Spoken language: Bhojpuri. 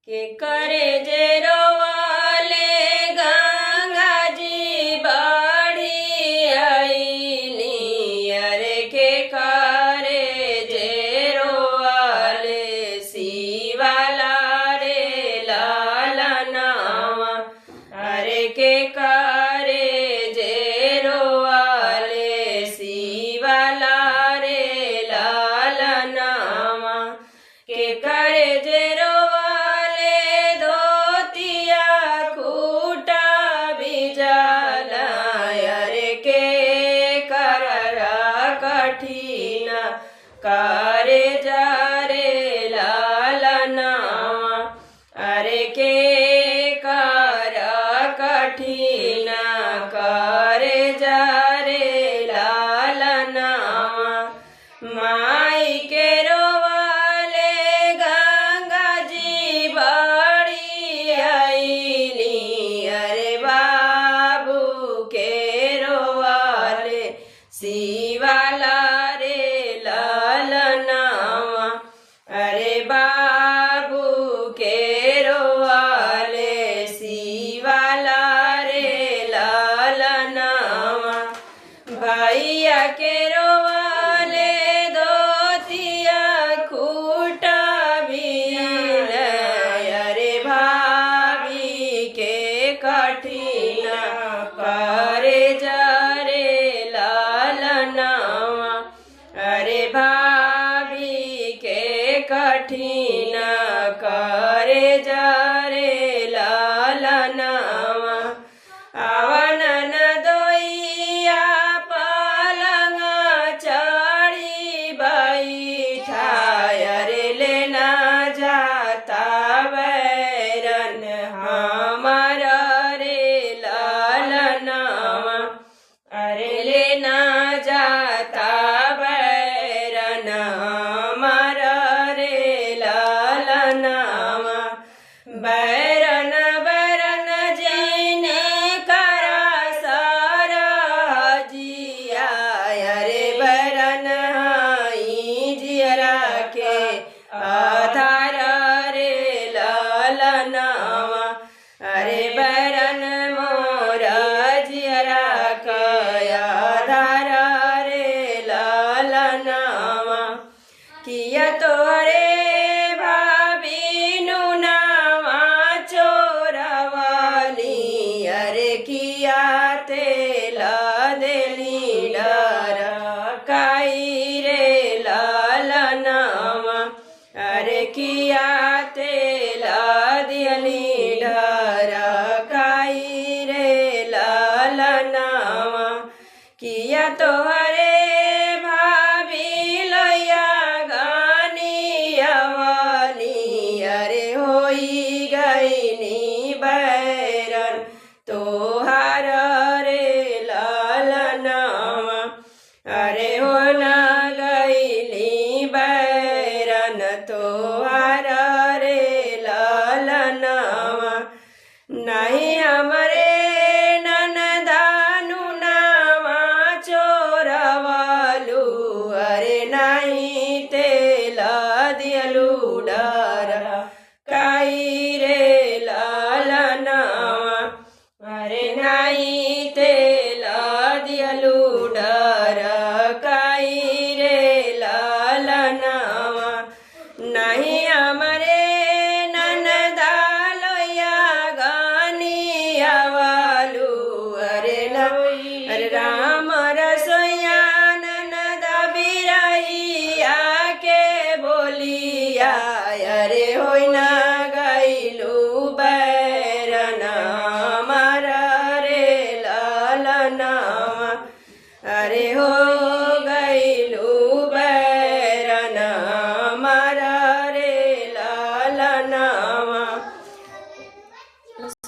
के करे जे रोवाले गंगाजी बाड़ी आईली। अरे के करे जे रोवाले शिवाला रे लाला नावा। अरे के करे जे रोवाले शिवाला रे लाला नावा। के करे जे कठिना करे जा रे लाला नावा। अरे के करा कठिना करे जा रे लाला नावा। माई के रोवाले गंगाजी बाड़ी आईली। अरे बाबू के रोवाले शिवाला रे लाला नावा। अरे बाबू के रोवाले शिवाला रे लाला नावा। भैया के रोवाले धोतिया खूटा बीन। अरे भाभी के कठिना करे जा रे लाला नावा। अरे भाभी के कठिना करे जा रे लाला नावा। आवन दोइया पलंगा चढ़ी बैठा। अरे लेना जाता बैरन हमारा रे लाला नावा। अरे लेना जाता बैरन हमारा रे लाला नावा। बैरन बैरन जीने करा सारा जिया। अरे बैरन हाई जियरा के आधार रे लाला नावा। अरे बैरन मोरा जियरा का आधार रे लाला नावा। किया तोरे भाभी नुनावा चोरवाली। अरे किया तेला देली डरा काई रे लाला नावा। अरे किया तेला दियली